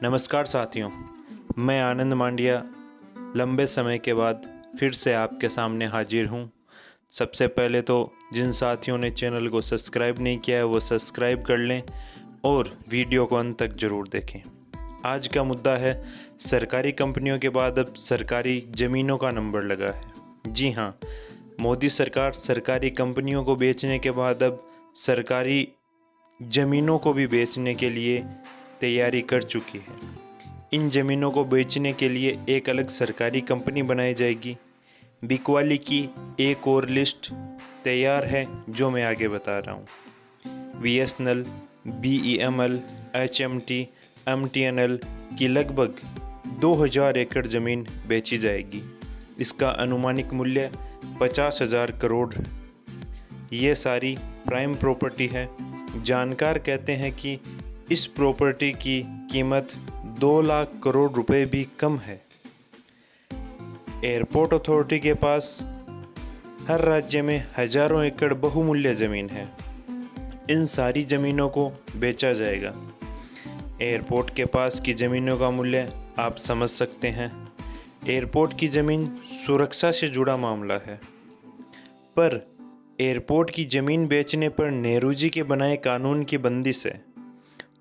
नमस्कार साथियों, मैं आनंद मांडिया लंबे समय के बाद फिर से आपके सामने हाजिर हूँ। सबसे पहले तो जिन साथियों ने चैनल को सब्सक्राइब नहीं किया है वो सब्सक्राइब कर लें और वीडियो को अंत तक ज़रूर देखें। आज का मुद्दा है सरकारी कंपनियों के बाद अब सरकारी ज़मीनों का नंबर लगा है। जी हाँ, मोदी सरकार सरकारी कंपनियों को बेचने के बाद अब सरकारी ज़मीनों को भी बेचने के लिए तैयारी कर चुकी है। इन ज़मीनों को बेचने के लिए एक अलग सरकारी कंपनी बनाई जाएगी। बिकवाली की एक और लिस्ट तैयार है जो मैं आगे बता रहा हूँ। BSNL, BEML, HMT, MTNL की लगभग 2000 एकड़ ज़मीन बेची जाएगी। इसका अनुमानिक मूल्य 50,000 करोड़। ये सारी प्राइम प्रॉपर्टी है। जानकार कहते हैं कि इस प्रॉपर्टी की कीमत 2 लाख करोड़ रुपए भी कम है। एयरपोर्ट अथॉरिटी के पास हर राज्य में हजारों एकड़ बहुमूल्य ज़मीन है। इन सारी ज़मीनों को बेचा जाएगा। एयरपोर्ट के पास की ज़मीनों का मूल्य आप समझ सकते हैं। एयरपोर्ट की ज़मीन सुरक्षा से जुड़ा मामला है, पर एयरपोर्ट की ज़मीन बेचने पर नेहरू जी के बनाए कानून की बंदिश है।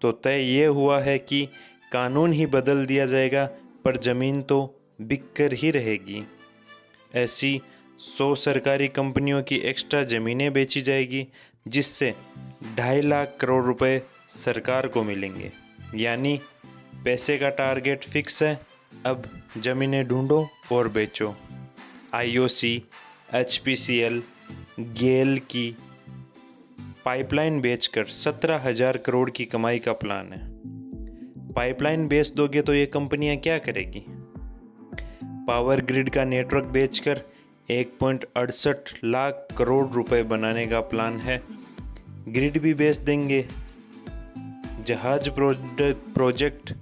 तो तय ये हुआ है कि कानून ही बदल दिया जाएगा, पर ज़मीन तो बिक कर ही रहेगी। ऐसी 100 सरकारी कंपनियों की एक्स्ट्रा ज़मीनें बेची जाएगी, जिससे 2.5 लाख करोड़ रुपए सरकार को मिलेंगे। यानी पैसे का टारगेट फिक्स है। अब ज़मीनें ढूंढो और बेचो। IOC, HPCL, गेल की पाइपलाइन बेचकर 17,000 करोड़ की कमाई का प्लान है। पाइपलाइन बेच दोगे तो ये कंपनियां क्या करेगी? पावर ग्रिड का नेटवर्क बेचकर 1.68 लाख करोड़ रुपए बनाने का प्लान है। ग्रिड भी बेच देंगे। जहाज प्रोजेक्ट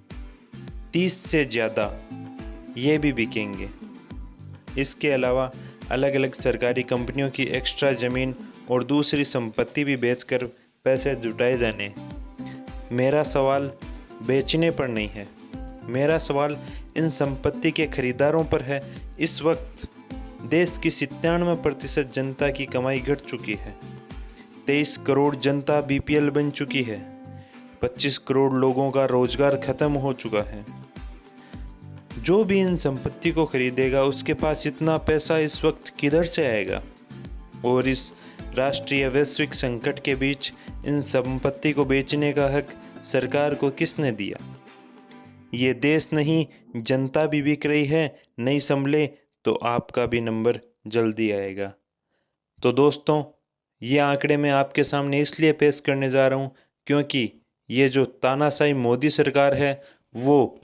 30 से ज़्यादा ये भी बिकेंगे। इसके अलावा अलग अलग सरकारी कंपनियों की एक्स्ट्रा ज़मीन और दूसरी संपत्ति भी बेचकर पैसे जुटाए जाने। मेरा सवाल बेचने पर नहीं है, मेरा सवाल इन संपत्ति के खरीदारों पर है। इस वक्त देश की 97% जनता की कमाई घट चुकी है। 23 करोड़ जनता BPL बन चुकी है। 25 करोड़ लोगों का रोजगार खत्म हो चुका है। जो भी इन संपत्ति को खरीदेगा उसके पास इतना पैसा इस वक्त किधर से आएगा? और इस राष्ट्रीय वैश्विक संकट के बीच इन संपत्ति को बेचने का हक सरकार को किसने दिया? ये देश नहीं, जनता भी बिक रही है। नहीं संभले तो आपका भी नंबर जल्दी आएगा। तो दोस्तों, ये आंकड़े मैं आपके सामने इसलिए पेश करने जा रहा हूँ क्योंकि ये जो तानाशाही मोदी सरकार है वो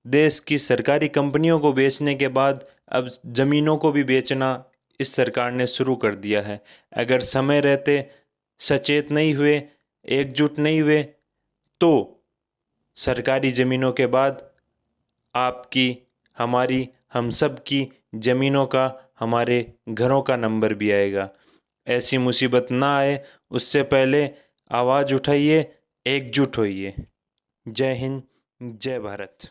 देश की सरकारी कंपनियों को बेचने के बाद अब ज़मीनों को भी बेचना इस सरकार ने शुरू कर दिया है। अगर समय रहते सचेत नहीं हुए, एकजुट नहीं हुए, तो सरकारी ज़मीनों के बाद आपकी, हमारी, हम सब की ज़मीनों का, हमारे घरों का नंबर भी आएगा। ऐसी मुसीबत ना आए उससे पहले आवाज़ उठाइए, एकजुट होइए। जय हिंद, जय भारत।